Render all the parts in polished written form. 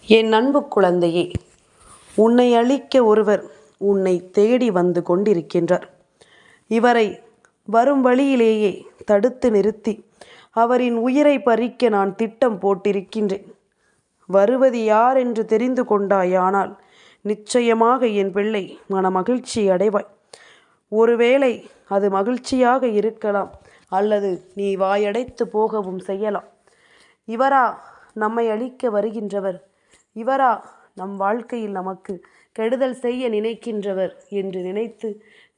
என் அன்பு குழந்தையே, உன்னை அழிக்க ஒருவர் உன்னை தேடி வந்து கொண்டிருக்கின்றார். இவரை வரும் வழியிலேயே தடுத்து நிறுத்தி அவரின் உயிரை பறிக்க நான் திட்டம் போட்டிருக்கின்றேன். வருவது யார் என்று தெரிந்து கொண்டாயானால் நிச்சயமாக என் பிள்ளை மனமகிழ்ச்சி அடைவாய். ஒருவேளை அது மகிழ்ச்சியாக இருக்கலாம், அல்லது நீ வாயடைத்து போகவும் செய்யலாம். இவரா நம்மை அழிக்க வருகின்றவர்? இவரா நம் வாழ்க்கையில் நமக்கு கெடுதல் செய்ய நினைக்கின்றவர் என்று நினைத்து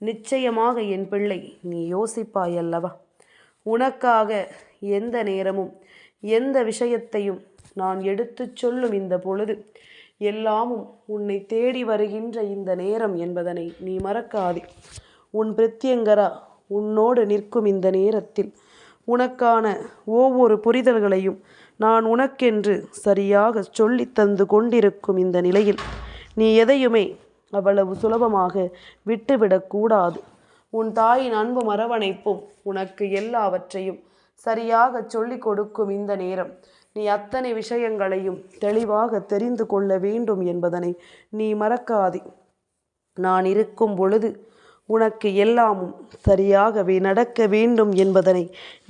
நிச்சயமாக என் பிள்ளை நீ யோசிப்பாய் அல்லவா? உனக்காக எந்த நேரமும் எந்த விஷயத்தையும் நான் எடுத்துச் சொல்லும் இந்த பொழுது எல்லாமும் உன்னை தேடி வருகின்ற இந்த நேரம் என்பதனை நீ மறக்காதே. உன் பிரத்யங்கரா உன்னோடு நிற்கும் இந்த நேரத்தில் உனக்கான ஒவ்வொரு புரிதல்களையும் நான் உனக்கென்று சரியாக சொல்லி தந்து கொண்டிருக்கும் இந்த நிலையில் நீ எதையுமே அவ்வளவு சுலபமாக விட்டுவிடக்கூடாது. உன் தாயின் அன்பும் அரவணைப்பும் உனக்கு எல்லாவற்றையும் சரியாக சொல்லி கொடுக்கும் இந்த நேரம் நீ அத்தனை விஷயங்களையும் தெளிவாக தெரிந்து கொள்ள வேண்டும் என்பதனை நீ மறக்காதே. நான் இருக்கும் பொழுது உனக்கு எல்லாமும் சரியாகவே நடக்க வேண்டும் என்பதனை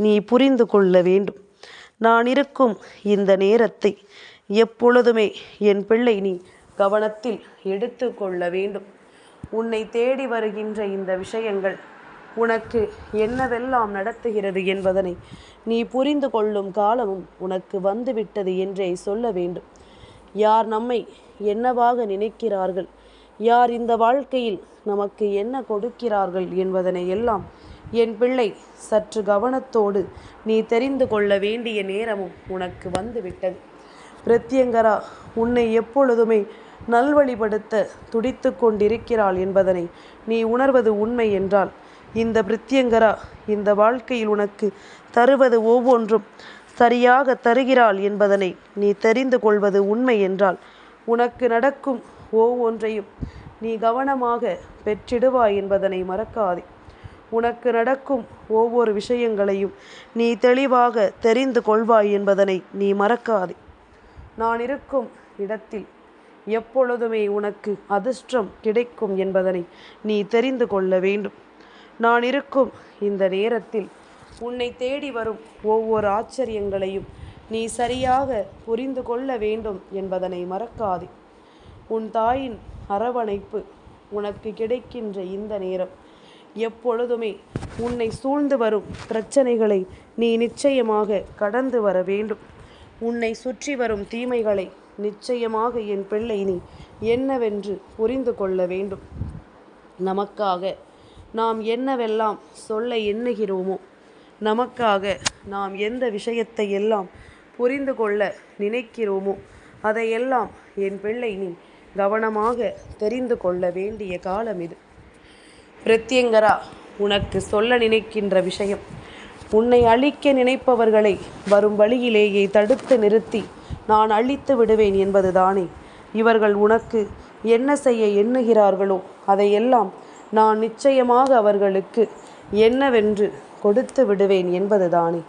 நீ புரிந்து கொள்ள வேண்டும். நான் இருக்கும் இந்த நேரத்தை எப்பொழுதுமே என் பிள்ளை நீ கவனத்தில் எடுத்து கொள்ள வேண்டும். உன்னை தேடி வருகின்ற இந்த விஷயங்கள் உனக்கு என்னவெல்லாம் நடத்துகிறது என்பதனை நீ புரிந்து கொள்ளும் காலமும் உனக்கு வந்துவிட்டது என்றே சொல்ல வேண்டும். யார் நம்மை என்னவாக நினைக்கிறார்கள், யார் இந்த வாழ்க்கையில் நமக்கு என்ன கொடுக்கிறார்கள் என்பதனை எல்லாம் என் பிள்ளை சற்று கவனத்தோடு நீ தெரிந்து கொள்ள வேண்டிய நேரமும் உனக்கு வந்துவிட்டது. பிரத்யங்கரா உன்னை எப்பொழுதுமே நல்வழிப்படுத்த துடித்து கொண்டிருக்கிறாள் என்பதனை நீ உணர்வது உண்மை என்றால், இந்த பிரத்யங்கரா இந்த வாழ்க்கையில் உனக்கு தருவது ஒவ்வொன்றும் சரியாக தருகிறாள் என்பதனை நீ தெரிந்து கொள்வது உண்மை என்றால், உனக்கு நடக்கும் ஒவ்வொன்றையும் நீ கவனமாக பெற்றிடுவாய் என்பதனை மறக்காதே. உனக்கு நடக்கும் ஒவ்வொரு விஷயங்களையும் நீ தெளிவாக தெரிந்து கொள்வாய் என்பதனை நீ மறக்காதே. நான் இருக்கும் இடத்தில் எப்பொழுதுமே உனக்கு அதிர்ஷ்டம் கிடைக்கும் என்பதனை நீ தெரிந்து கொள்ள வேண்டும். நான் இருக்கும் இந்த நேரத்தில் உன்னை தேடி வரும் ஒவ்வொரு ஆச்சரியங்களையும் நீ சரியாக புரிந்து கொள்ள வேண்டும் என்பதனை மறக்காதே. உன் தாயின் அரவணைப்பு உனக்கு கிடைக்கின்ற இந்த நேரம் எப்பொழுதுமே உன்னை சூழ்ந்து வரும் பிரச்சனைகளை நீ நிச்சயமாக கடந்து வர வேண்டும். உன்னை சுற்றி வரும் தீமைகளை நிச்சயமாக என் பிள்ளை நீ என்னவென்று புரிந்து கொள்ள வேண்டும். நமக்காக நாம் என்னவெல்லாம் சொல்ல எண்ணுகிறோமோ, நமக்காக நாம் எந்த விஷயத்தை எல்லாம் புரிந்து கொள்ள நினைக்கிறோமோ, அதையெல்லாம் என் பிள்ளை நீ கவனமாக தெரிந்து கொள்ள வேண்டிய காலம் இது. பிரத்யங்கரா உனக்கு சொல்ல நினைக்கின்ற விஷயம், உன்னை அழிக்க நினைப்பவர்களை வரும் வழியிலேயே தடுத்து நிறுத்தி நான் அழித்து விடுவேன் என்பதுதானே. இவர்கள் உனக்கு என்ன செய்ய எண்ணுகிறார்களோ அதையெல்லாம் நான் நிச்சயமாக அவர்களுக்கு என்னவென்று கொடுத்து விடுவேன் என்பதுதானே.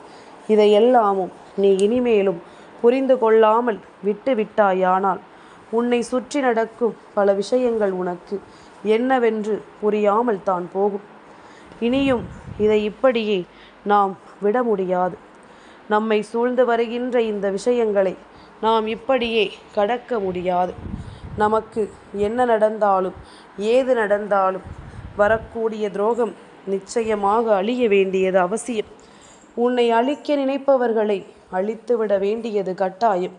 இதையெல்லாமும் நீ இனிமேலும் புரிந்து கொள்ளாமல் விட்டுவிட்டாயானால் உன்னை சுற்றி நடக்கும் பல விஷயங்கள் உனக்கு என்னவென்று புரியாமல் தான் போகும். இனியும் இதை இப்படியே நாம் விட முடியாது. நம்மை சூழ்ந்து வருகின்ற இந்த விஷயங்களை நாம் இப்படியே கடக்க முடியாது. நமக்கு என்ன நடந்தாலும் ஏது நடந்தாலும் வரக்கூடிய துரோகம் நிச்சயமாக அழிய வேண்டியது அவசியம். உன்னை அழிக்க நினைப்பவர்களை அழித்துவிட வேண்டியது கட்டாயம்.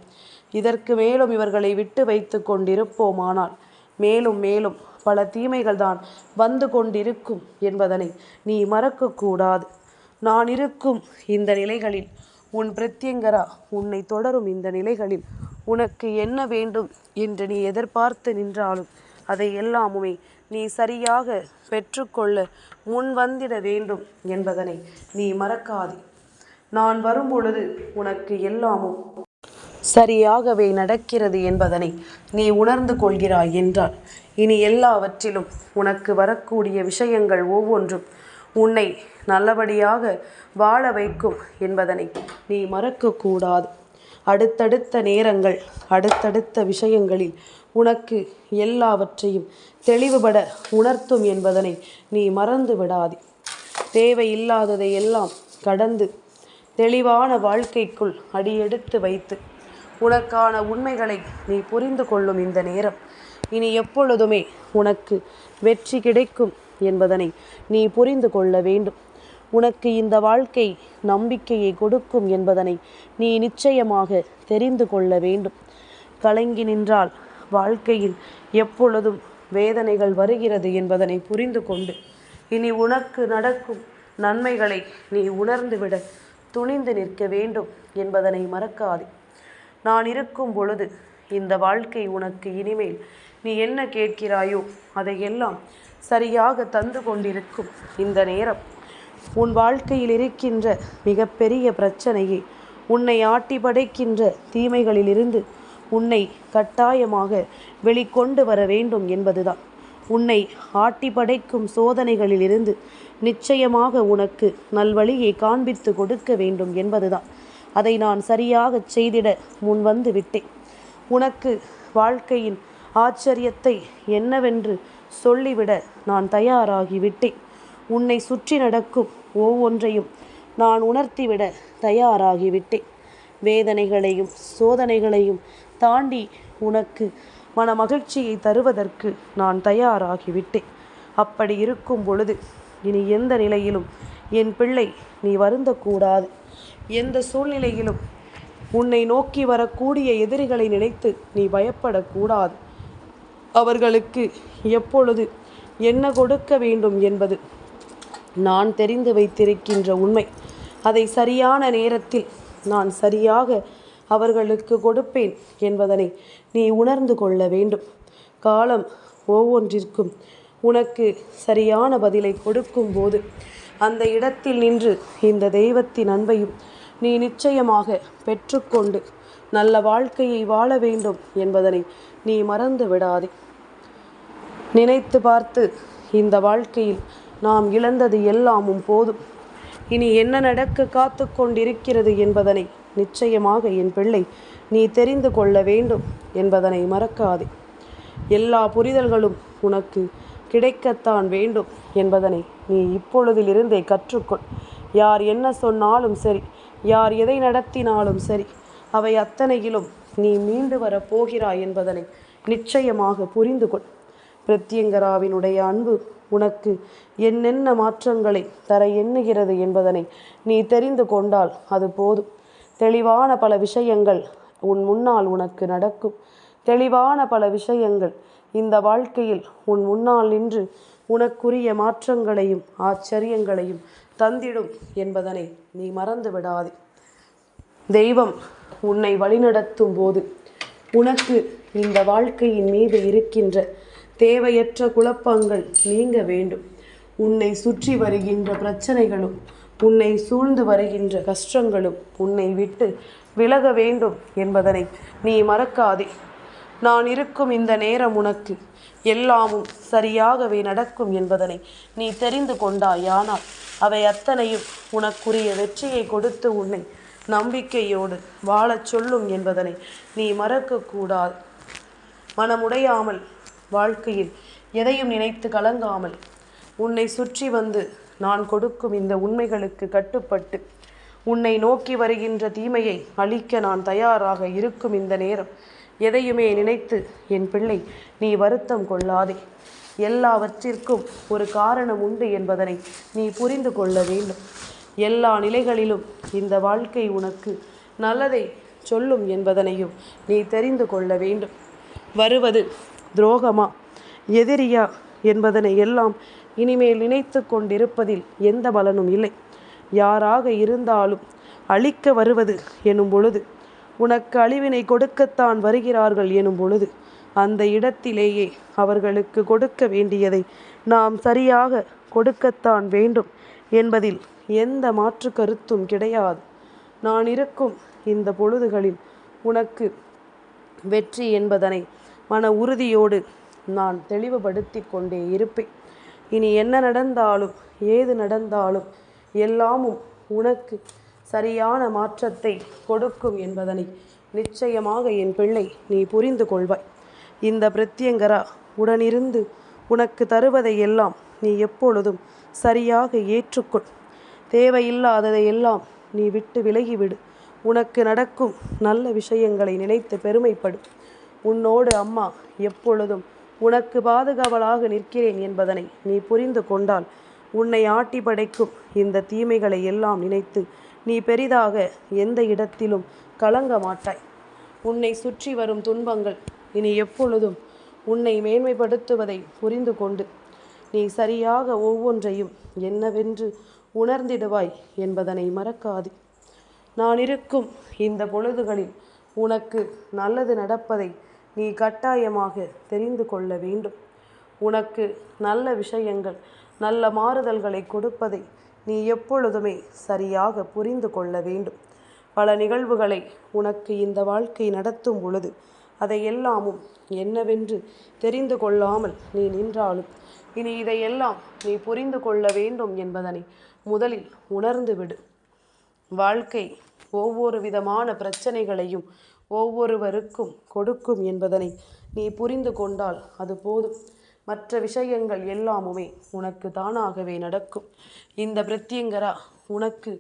இதற்கு மேலும் இவர்களை விட்டு வைத்து கொண்டிருப்போமானால் மேலும் மேலும் பல தீமைகள் தான் வந்து கொண்டிருக்கும் என்பதனை நீ மறக்கக்கூடாது. நான் இருக்கும் இந்த நிலைகளில் உன் பிரத்யங்கரா உன்னை தொடரும் இந்த நிலைகளில் உனக்கு என்ன வேண்டும் என்று நீ எதிர்பார்த்து நின்றாலும் அதை எல்லாமுமே நீ சரியாக பெற்றுக்கொள்ள முன் வந்திட வேண்டும் என்பதனை நீ மறக்காதே. நான் வரும்பொழுது உனக்கு எல்லாமும் சரியாகவே நடக்கிறது என்பதனை நீ உணர்ந்து கொள்கிறாய் என்றால், இனி எல்லாவற்றிலும் உனக்கு வரக்கூடிய விஷயங்கள் ஒவ்வொன்றும் உன்னை நல்லபடியாக வாழ வைக்கும் என்பதனை நீ மறக்கக்கூடாது. அடுத்தடுத்த நேரங்கள், அடுத்தடுத்த விஷயங்களில் உனக்கு எல்லாவற்றையும் தெளிவுபட உணர்த்தும் என்பதனை நீ மறந்து விடாதே. தேவையில்லாததை எல்லாம் கடந்து தெளிவான வாழ்க்கைக்குள் அடியெடுத்து வைத்து உனக்கான உண்மைகளை நீ புரிந்து கொள்ளும் இந்த நேரம் இனி எப்பொழுதுமே உனக்கு வெற்றி கிடைக்கும் என்பதனை நீ புரிந்து கொள்ள வேண்டும். உனக்கு இந்த வாழ்க்கை நம்பிக்கையை கொடுக்கும் என்பதனை நீ நிச்சயமாக தெரிந்து கொள்ள வேண்டும். கலங்கி நின்றால் வாழ்க்கையில் எப்பொழுதும் வேதனைகள் வருகிறது என்பதனை புரிந்து கொண்டு இனி உனக்கு நடக்கும் நன்மைகளை நீ உணர்ந்துவிட துணிந்து நிற்க வேண்டும் என்பதனை மறக்காதே. நான் இருக்கும் பொழுது இந்த வாழ்க்கை உனக்கு இனிமேல் நீ என்ன கேட்கிறாயோ அதையெல்லாம் சரியாக தந்து கொண்டிருக்கும் இந்த நேரம் உன் வாழ்க்கையில் இருக்கின்ற மிகப்பெரிய பிரச்சனையை உன்னை ஆட்டி படைக்கின்ற தீமைகளிலிருந்து உன்னை கட்டாயமாக வெளிக்கொண்டு வர வேண்டும் என்பதுதான். உன்னை ஆட்டி படைக்கும் சோதனைகளிலிருந்து நிச்சயமாக உனக்கு நல்வழியை காண்பித்து கொடுக்க வேண்டும் என்பதுதான். அதை நான் சரியாக செய்திட முன் வந்து விட்டேன். உனக்கு வாழ்க்கையின் ஆச்சரியத்தை என்னவென்று சொல்லிவிட நான் தயாராகிவிட்டேன். உன்னை சுற்றி நடக்கும் ஒவ்வொன்றையும் நான் உணர்த்திவிட தயாராகிவிட்டேன். வேதனைகளையும் சோதனைகளையும் தாண்டி உனக்கு மன மகிழ்ச்சியை தருவதற்கு நான் தயாராகிவிட்டேன். அப்படி இருக்கும் பொழுது இனி எந்த நிலையிலும் என் பிள்ளை நீ வருந்தக்கூடாது. எந்த சூழ்நிலையிலும் உன்னை நோக்கி வரக்கூடிய எதிரிகளை நினைத்து நீ பயப்படக்கூடாது. அவர்களுக்கு எப்பொழுது என்ன கொடுக்க வேண்டும் என்பது நான் தெரிந்து வைத்திருக்கின்ற உண்மை. அதை சரியான நேரத்தில் நான் சரியாக அவர்களுக்கு கொடுப்பேன் என்பதனை நீ உணர்ந்து கொள்ள வேண்டும். காலம் ஒவ்வொன்றிற்கும் உனக்கு சரியான பதிலை கொடுக்கும் போது அந்த இடத்தில் நின்று இந்த தெய்வத்தின் அன்பையும் நீ நிச்சயமாக பெற்றுக்கொண்டு நல்ல வாழ்க்கையை வாழ வேண்டும் என்பதனை நீ மறந்து விடாதே. நினைத்து பார்த்து இந்த வாழ்க்கையில் நாம் இழந்தது எல்லாமும் போதும். இனி என்ன நடக்க காத்து கொண்டிருக்கிறது என்பதனை நிச்சயமாக என் பிள்ளை நீ தெரிந்து கொள்ள வேண்டும் என்பதனை மறக்காதே. எல்லா புரிதல்களும் உனக்கு கிடைக்கத்தான் வேண்டும் என்பதனை நீ இப்பொழுதிலிருந்தே கற்றுக்கொள். யார் என்ன சொன்னாலும் சரி, யார் எதை நடத்தினாலும் சரி, அவை அத்தனையிலும் நீ மீண்டு வரப்போகிறாய் என்பதனை நிச்சயமாக புரிந்து கொள். பிரத்யங்கராவினுடைய அன்பு உனக்கு என்னென்ன மாற்றங்களை தர எண்ணுகிறது என்பதனை நீ தெரிந்து கொண்டால் அது போதும். தெளிவான பல விஷயங்கள் உன் முன்னால் உனக்கு நடக்கும். தெளிவான பல விஷயங்கள் இந்த வாழ்க்கையில் உன் முன்னால் நின்று உனக்குரிய மாற்றங்களையும் ஆச்சரியங்களையும் தந்திடும் என்பதனை நீ மறந்து விடாதே. தெய்வம் உன்னை வழிநடத்தும் போது உனக்கு இந்த வாழ்க்கையின் மீது இருக்கின்ற தேவையற்ற குழப்பங்கள் நீங்க வேண்டும். உன்னை சுற்றி வருகின்ற பிரச்சனைகளும் உன்னை சூழ்ந்து வருகின்ற கஷ்டங்களும் உன்னை விட்டு விலக வேண்டும் என்பதனை நீ மறக்காதே. நான் இருக்கும் இந்த நேரம் உனக்கு எல்லாமும் சரியாகவே நடக்கும் என்பதனை நீ தெரிந்து கொண்டாயானால் அவை அத்தனையும் உனக்குரிய வெற்றியை கொடுத்து உன்னை நம்பிக்கையோடு வாழச் சொல்லும் என்பதனை நீ மறக்கக்கூடாது. மனமுடையாமல் வாழ்க்கையில் எதையும் நினைத்து கலங்காமல் உன்னை சுற்றி வந்து நான் கொடுக்கும் இந்த உண்மைகளுக்கு கட்டுப்பட்டு உன்னை நோக்கி வருகின்ற தீமையை அழிக்க நான் தயாராக இருக்கும் இந்த நேரம் எதையுமே நினைத்து என் பிள்ளை நீ வருத்தம் கொள்ளாதே. எல்லாவற்றிற்கும் ஒரு காரணம் உண்டு என்பதனை நீ புரிந்து கொள்ள வேண்டும். எல்லா நிலைகளிலும் இந்த வாழ்க்கை உனக்கு நல்லதை சொல்லும் என்பதனையும் நீ தெரிந்து கொள்ள வேண்டும். வருவது துரோகமா எதிரியா என்பதனை எல்லாம் இனிமேல் நினைத்து கொண்டிருப்பதில் எந்த பலனும் இல்லை. யாராக இருந்தாலும் அழிக்க வருவது எனும் பொழுது, உனக்கு அழிவினை கொடுக்கத்தான் வருகிறார்கள் எனும் பொழுது, அந்த இடத்திலேயே அவர்களுக்கு கொடுக்க வேண்டியதை நாம் சரியாக கொடுக்கத்தான் வேண்டும் என்பதில் எந்த மாற்று கருத்தும் கிடையாது. நான் இருக்கும் இந்த பொழுதுகளில் உனக்கு வெற்றி என்பதனை மன உறுதியோடு நான் தெளிவுபடுத்தி கொண்டே இருப்பேன். இனி என்ன நடந்தாலும் ஏது நடந்தாலும் எல்லாமும் உனக்கு சரியான மாற்றத்தை கொடுக்கும் என்பதனை நிச்சயமாக என் பிள்ளை நீ புரிந்து கொள்வாய். இந்த பிரத்யங்கரா உடனிருந்து உனக்கு தருவதை எல்லாம் நீ எப்பொழுதும் சரியாக ஏற்றுக்கொள். தேவையில்லாததையெல்லாம் நீ விட்டு விலகிவிடு. உனக்கு நடக்கும் நல்ல விஷயங்களை நினைத்து பெருமைப்படு. உன்னோடு அம்மா எப்பொழுதும் உனக்கு பாதுகாவலாக நிற்கிறேன் என்பதனை நீ புரிந்து கொண்டால் உன்னை ஆட்டி படைக்கும் இந்த தீமைகளை எல்லாம் நினைத்து நீ பெரிதாக எந்த இடத்திலும் கலங்க மாட்டாய். உன்னை சுற்றி வரும் துன்பங்கள் இனி எப்பொழுதும் உன்னை மேன்மைப்படுத்துவதை புரிந்து கொண்டு நீ சரியாக ஒவ்வொன்றையும் என்னவென்று உணர்ந்திடுவாய் என்பதனை மறக்காது. நான் இருக்கும் இந்த பொழுதுகளில் உனக்கு நல்லது நடப்பதை நீ கட்டாயமாக தெரிந்து கொள்ள வேண்டும். உனக்கு நல்ல விஷயங்கள் நல்ல மாறுதல்களை கொடுப்பதை நீ எப்பொழுதுமே சரியாக புரிந்து கொள்ள வேண்டும். பல நிகழ்வுகளை உனக்கு இந்த வாழ்க்கை நடத்தும் பொழுது அதை எல்லாமும் என்னவென்று தெரிந்து கொள்ளாமல் நீ நின்றாலும் இனி இதையெல்லாம் நீ புரிந்து கொள்ள வேண்டும் என்பதனை முதலில் உணர்ந்துவிடு. வாழ்க்கை ஒவ்வொரு விதமான பிரச்சனைகளையும் ஒவ்வொருவருக்கும் கொடுக்கும் என்பதனை நீ புரிந்து கொண்டால் அது போதும். மற்ற விஷயங்கள் எல்லாமுமே உனக்கு தானாகவே நடக்கும். இந்த பிரத்யங்கரா உனக்கு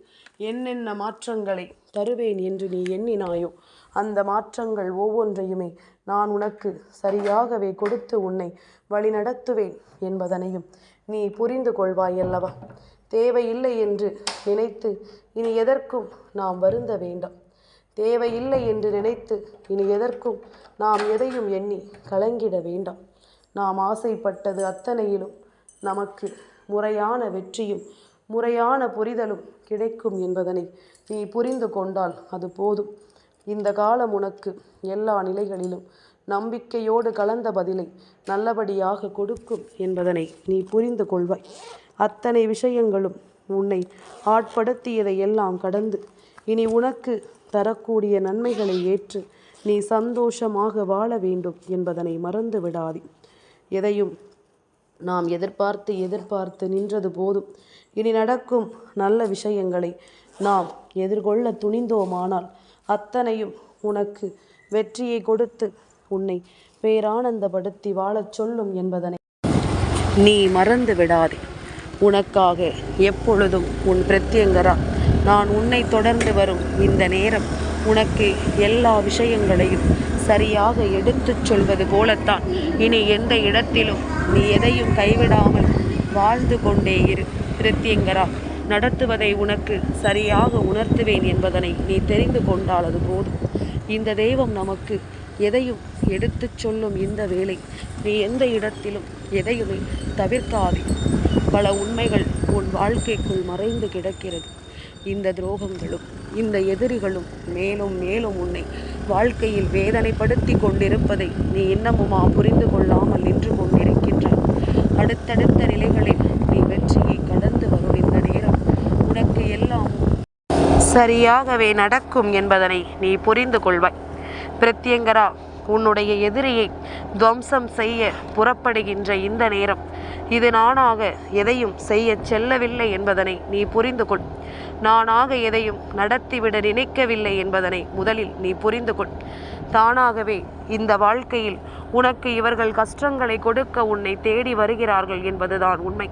என்னென்ன மாற்றங்களை தருவேன் என்று நீ எண்ணினாயோ அந்த மாற்றங்கள் ஒவ்வொன்றையுமே நான் உனக்கு சரியாகவே கொடுத்து உன்னை வழிநடத்துவேன் என்பதனையும் நீ புரிந்து கொள்வாய் அல்லவா? தேவையில்லை என்று நினைத்து இனி எதற்கும் நாம் வருந்த வேண்டாம். தேவையில்லை என்று நினைத்து இனி எதற்கும் நாம் எதையும் எண்ணி கலங்கிட வேண்டாம். நாம் ஆசைப்பட்டது அத்தனையிலும் நமக்கு முறையான வெற்றியும் முறையான புரிதலும் கிடைக்கும் என்பதனை நீ புரிந்து கொண்டால் அது போதும். இந்த காலம் உனக்கு எல்லா நிலைகளிலும் நம்பிக்கையோடு கலந்த பதிலை நல்லபடியாக கொடுக்கும் என்பதனை நீ புரிந்து கொள்வாய். அத்தனை விஷயங்களும் உன்னை ஆட்படுத்தியதை எல்லாம் கடந்து இனி உனக்கு தரக்கூடிய நன்மைகளை ஏற்று நீ சந்தோஷமாக வாழ வேண்டும் என்பதனை மறந்து விடாதே. எதையும் நாம் எதிர்பார்த்து நின்றது போதும். இனி நடக்கும் நல்ல விஷயங்களை நாம் எதிர்கொள்ள துணிந்தோமானால் அத்தனையும் உனக்கு வெற்றியை கொடுத்து உன்னை பேரானந்தப்படுத்தி வாழச் சொல்லும் என்பதனை நீ மறந்து விடாதே. உனக்காக எப்பொழுதும் உன் பிரத்யங்கரா நான் உன்னை தொடர்ந்து வரும் இந்த நேரம் உனக்கு எல்லா விஷயங்களையும் சரியாக எடுத்துச் சொல்வது போலத்தான். இனி எந்த இடத்திலும் நீ எதையும் கைவிடாமல் வாழ்ந்து கொண்டே இரு. பிரத்யங்கரா நடத்துவதை உனக்கு சரியாக உணர்த்துவேன் என்பதனை நீ தெரிந்து கொண்டால் அது போதும். இந்த தெய்வம் நமக்கு எதையும் எடுத்துச் சொல்லும் இந்த வேளை நீ எந்த இடத்திலும் எதையுமே தவிர்க்காதே. பல உண்மைகள் உன் வாழ்க்கைக்குள் மறைந்து கிடக்கிறது. இந்த துரோகங்களும் இந்த எதிரிகளும் மேலும் மேலும் உன்னை வாழ்க்கையில் வேதனைப்படுத்தி கொண்டிருப்பதை நீ இன்னமுமா புரிந்து கொள்ளாமல் நின்று கொண்டிருக்கின்றாய். அடுத்தடுத்த நிலைகளில் நீ வெற்றியை கடந்து வரும் இந்த நேரம் உனக்கு எல்லாம் சரியாகவே நடக்கும் என்பதனை நீ புரிந்து கொள்வாய். பிரத்யங்கரா உன்னுடைய எதிரியை துவம்சம் செய்ய புறப்படுகின்ற இந்த நேரம் இது நானாக எதையும் செய்ய செல்லவில்லை என்பதனை நீ புரிந்து கொள். நானாக எதையும் நடத்திவிட நினைக்கவில்லை என்பதனை முதலில் நீ புரிந்து கொள். தானாகவே இந்த வாழ்க்கையில் உனக்கு இவர்கள் கஷ்டங்களை கொடுக்க உன்னை தேடி வருகிறார்கள் என்பதுதான் உண்மை.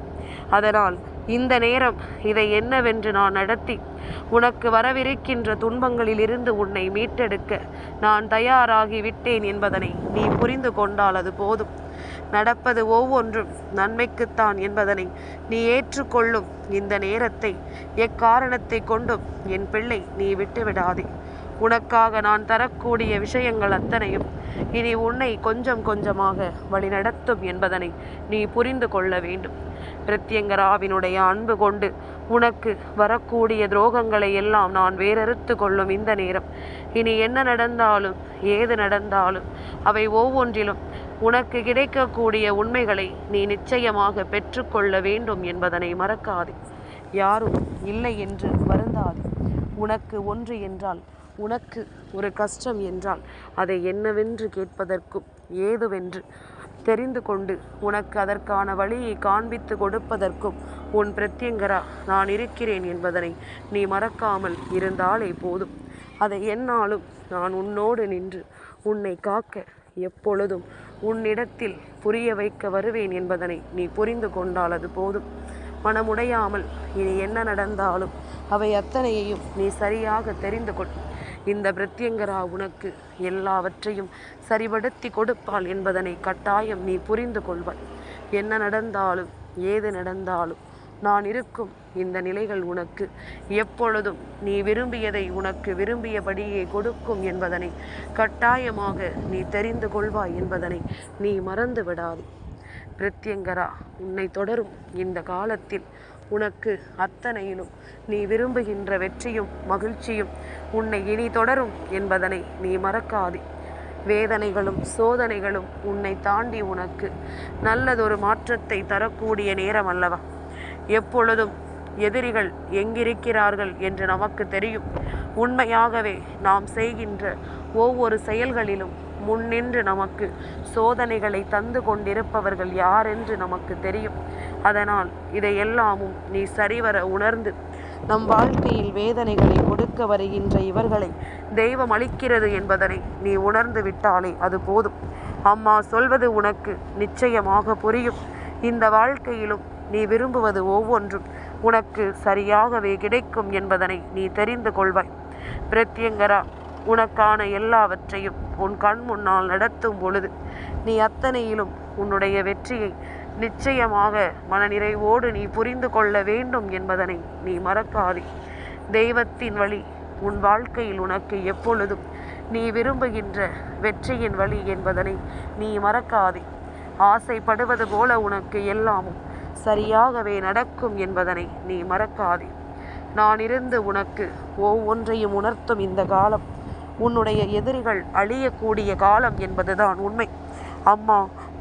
அதனால் இந்த நேரம் இதை என்னவென்று நான் நடத்தி உனக்கு வரவிருக்கின்ற துன்பங்களில் இருந்து உன்னை மீட்டெடுக்க நான் தயாராகி விட்டேன் என்பதனை நீ புரிந்து கொண்டால் அது போதும். நடப்பது ஒவ்வொன்றும் நன்மைக்குத்தான் என்பதனை நீ ஏற்றுக்கொள்ளும் இந்த நேரத்தை எக்காரணத்தை கொண்டும் என் பிள்ளை நீ விட்டுவிடாதே. உனக்காக நான் தரக்கூடிய விஷயங்கள் அத்தனையும் இனி உன்னை கொஞ்சம் கொஞ்சமாக வழிநடத்தும் என்பதனை நீ புரிந்து கொள்ள வேண்டும். பிரத்யங்கராவினுடைய அன்பு கொண்டு உனக்கு வரக்கூடிய துரோகங்களை எல்லாம் நான் வேறறுத்து கொள்ளும் இந்த நேரம் இனி என்ன நடந்தாலும் ஏது நடந்தாலும் அவை ஒவ்வொன்றிலும் உனக்கு கிடைக்கக்கூடிய உண்மைகளை நீ நிச்சயமாக பெற்றுக்கொள்ள வேண்டும் என்பதனை மறக்காதே. யாரும் இல்லை என்று வருந்தாதே. உனக்கு ஒன்று என்றால் உனக்கு ஒரு கஷ்டம் என்றால் அதை என்னவென்று கேட்பதற்கும் ஏதுவென்று தெரிந்து கொண்டு உனக்கு அதற்கான வழியை காண்பித்து கொடுப்பதற்கும் உன் பிரத்யங்கரா நான் இருக்கிறேன் என்பதனை நீ மறக்காமல் இருந்தாலே போதும். அதை எந்நாளும் நான் உன்னோடு நின்று உன்னை காக்க எப்பொழுதும் உன்னிடத்தில் புரிய வைக்க வருவேன் என்பதனை நீ புரிந்து கொண்டால் அது போதும். மனமுடையாமல் இனி என்ன நடந்தாலும் அவை அத்தனையையும் நீ சரியாக தெரிந்து கொள். இந்த பிரத்யங்கரா உனக்கு எல்லாவற்றையும் சரிபடுத்தி கொடுப்பாள் என்பதனை கட்டாயம் நீ புரிந்து கொள்வாய். என்ன நடந்தாலும் ஏது நடந்தாலும் நான் இருக்கும் இந்த நிலைகள் உனக்கு எப்பொழுதும் நீ விரும்பியதை உனக்கு விரும்பியபடியே கொடுக்கும் என்பதனை கட்டாயமாக நீ தெரிந்து கொள்வாய் என்பதனை நீ மறந்து விடாதே. பிரத்யங்கரா உன்னை தொடரும் இந்த காலத்தில் உனக்கு அத்தனையிலும் நீ விரும்புகின்ற வெற்றியும் மகிழ்ச்சியும் உன்னை இனி தொடரும் என்பதனை நீ மறக்காதே. வேதனைகளும் சோதனைகளும் உன்னை தாண்டி உனக்கு நல்லதொரு மாற்றத்தை தரக்கூடிய நேரம் அல்லவா? எப்பொழுதும் எதிரிகள் எங்கிருக்கிறார்கள் என்று நமக்கு தெரியும். உண்மையாகவே நாம் செய்கின்ற ஒவ்வொரு செயல்களிலும் முன்னின்று நமக்கு சோதனைகளை தந்து கொண்டிருப்பவர்கள் யார் என்று நமக்கு தெரியும். அதனால் இதையெல்லாமும் நீ சரிவர உணர்ந்து நம் வாழ்க்கையில் வேதனைகளை கொடுக்க வருகின்ற இவர்களை தெய்வம் அளிக்கிறது என்பதனை நீ உணர்ந்து விட்டாலே அது போதும். அம்மா சொல்வது உனக்கு நிச்சயமாக புரியும். இந்த வாழ்க்கையிலும் நீ விரும்புவது ஒவ்வொன்றும் உனக்கு சரியாகவே கிடைக்கும் என்பதனை நீ தெரிந்து கொள்வாய். பிரத்யங்கரா உனக்கான எல்லாவற்றையும் உன் கண் முன்னால் நடத்தும் பொழுது நீ அத்தனையிலும் உன்னுடைய வெற்றியை நிச்சயமாக மனநிறைவோடு நீ புரிந்து கொள்ள வேண்டும் என்பதனை நீ மறக்காதே. தெய்வத்தின் வழி உன் வாழ்க்கையில் உனக்கு எப்பொழுதும் நீ விரும்புகின்ற வெற்றியின் வழி என்பதனை நீ மறக்காதே. ஆசைப்படுவது போல உனக்கு எல்லாமும் சரியாகவே நடக்கும் என்பதனை நீ மறக்காதே. நான் இருந்து உனக்கு ஒவ்வொன்றையும் உணர்த்தும் இந்த காலம் உன்னுடைய எதிரிகள் அழியக்கூடிய காலம் என்பதுதான் உண்மை. அம்மா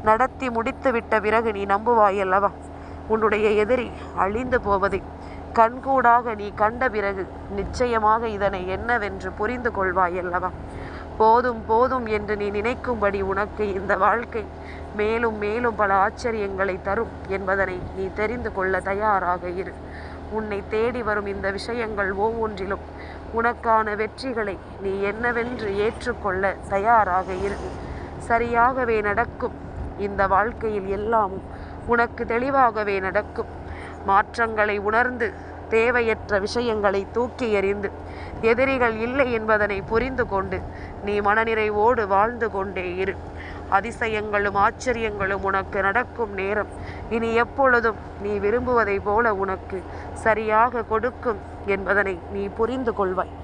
நடத்தி முடித்துவிட்ட பிறகு நீ நம்புவாயல்லவா? உன்னுடைய எதிரி அழிந்து போவதை கண்கூடாக நீ கண்ட பிறகு நிச்சயமாக இதனை என்னவென்று புரிந்து கொள்வாயல்லவா? போதும் போதும் என்று நீ நினைக்கும்படி உனக்கு இந்த வாழ்க்கை மேலும் மேலும் பல ஆச்சரியங்களை தரும் என்பதனை நீ தெரிந்து கொள்ள தயாராக இரு. உன்னை தேடி வரும் இந்த விஷயங்கள் ஒவ்வொன்றிலும் உனக்கான வெற்றிகளை நீ என்னவென்று ஏற்றுக்கொள்ள தயாராக இரு. சரியாகவே நடக்கும். இந்த வாழ்க்கையில் எல்லாமும் உனக்கு தெளிவாகவே நடக்கும். மாற்றங்களை உணர்ந்து தேவையற்ற விஷயங்களை தூக்கி எறிந்து எதிரிகள் இல்லை என்பதனை புரிந்து கொண்டு நீ மனநிறைவோடு வாழ்ந்து கொண்டே இரு. அதிசயங்களும் ஆச்சரியங்களும் உனக்கு நடக்கும் நேரம் இனி எப்பொழுதும் நீ விரும்புவதை போல உனக்கு சரியாக கொடுக்கும் என்பதனை நீ புரிந்து கொள்வாய்.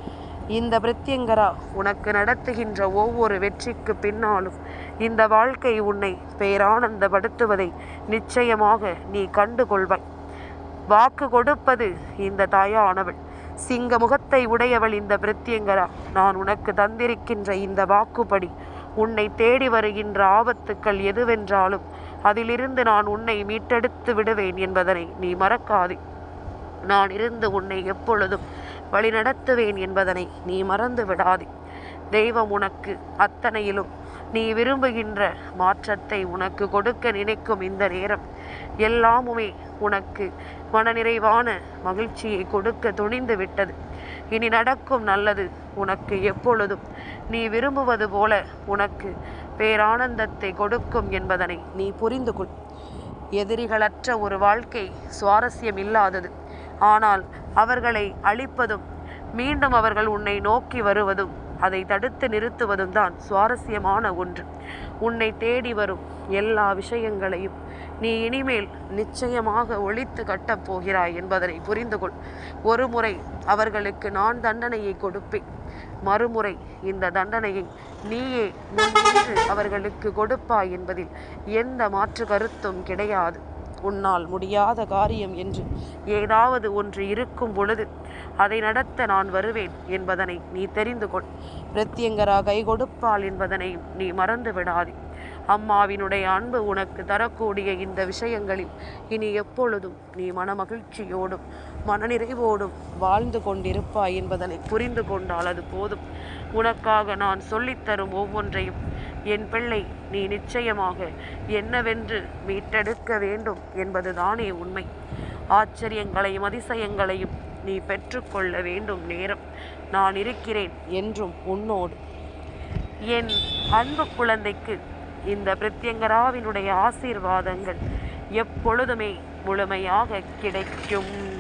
இந்த பிரத்யங்கரா உனக்கு நடத்துகின்ற ஒவ்வொரு வெற்றிக்கு பின்னாலும் இந்த வாழ்க்கை உன்னை பேரானந்தப்படுத்துவதை நிச்சயமாக நீ கண்டு கொள்வாய். வாக்கு கொடுப்பது இந்த தாயானவள். சிங்க முகத்தை உடையவள் இந்த பிரத்யங்கரா. நான் உனக்கு தந்திருக்கின்ற இந்த வாக்குப்படி உன்னை தேடி வருகின்ற ஆபத்துக்கள் எதுவென்றாலும் அதிலிருந்து நான் உன்னை மீட்டெடுத்து விடுவேன் என்பதனை நீ மறக்காதே. நான் இருந்து உன்னை எப்பொழுதும் வழிநடத்துவேன் என்பதனை நீ மறந்து விடாதே. தெய்வம் உனக்கு அத்தனையிலும் நீ விரும்புகின்ற மாற்றத்தை உனக்கு கொடுக்க நினைக்கும் இந்த நேரம் எல்லாமுமே உனக்கு மனநிறைவான மகிழ்ச்சியை கொடுக்க துணிந்து விட்டது. இனி நடக்கும் நல்லது உனக்கு எப்பொழுதும் நீ விரும்புவது போல உனக்கு பேரானந்தத்தை கொடுக்கும் என்பதனை நீ புரிந்து கொள். எதிரிகளற்ற ஒரு வாழ்க்கை சுவாரஸ்யம் இல்லாதது. ஆனால் அவர்களை அழிப்பதும் மீண்டும் அவர்கள் உன்னை நோக்கி வருவதும் அதை தடுத்து நிறுத்துவதும் தான் சுவாரஸ்யமான ஒன்று. உன்னை தேடி வரும் எல்லா விஷயங்களையும் நீ இனிமேல் நிச்சயமாக ஒழித்து கட்டப் போகிறாய் என்பதனை புரிந்து கொள். ஒரு முறை அவர்களுக்கு நான் தண்டனையை கொடுப்பேன். மறுமுறை இந்த தண்டனையை நீயே முன்னின்று அவர்களுக்கு கொடுப்பாய் என்பதில் எந்த மாற்று கருத்தும் கிடையாது. உன்னால் முடியாத காரியம் என்று ஏதாவது ஒன்று இருக்கும் பொழுது அதை நடத்த நான் வருவேன் என்பதனை நீ தெரிந்து கொள். பிரத்யங்கரா கை கொடுப்பாள் என்பதனை நீ மறந்து விடாதே. அம்மாவினுடைய அன்பு உனக்கு தரக்கூடிய இந்த விஷயங்களில் இனி எப்பொழுதும் நீ மனமகிழ்ச்சியோடும் மனநிறைவோடும் வாழ்ந்து கொண்டிருப்பாய் என்பதனை புரிந்து கொண்டால் அது போதும். உனக்காக நான் சொல்லித்தரும் ஒவ்வொன்றையும் என் பிள்ளை நீ நிச்சயமாக என்னவென்று மீட்டெடுக்க வேண்டும் என்பதுதானே உண்மை. ஆச்சரியங்களையும் அதிசயங்களையும் நீ பெற்றுக்கொள்ள வேண்டும் நேரம் நான் இருக்கிறேன் என்றும் உன்னோடு. என் அன்பு குழந்தைக்கு இந்த பிரத்யங்கராவினுடைய ஆசீர்வாதங்கள் எப்பொழுதுமே முழுமையாக கிடைக்கும்.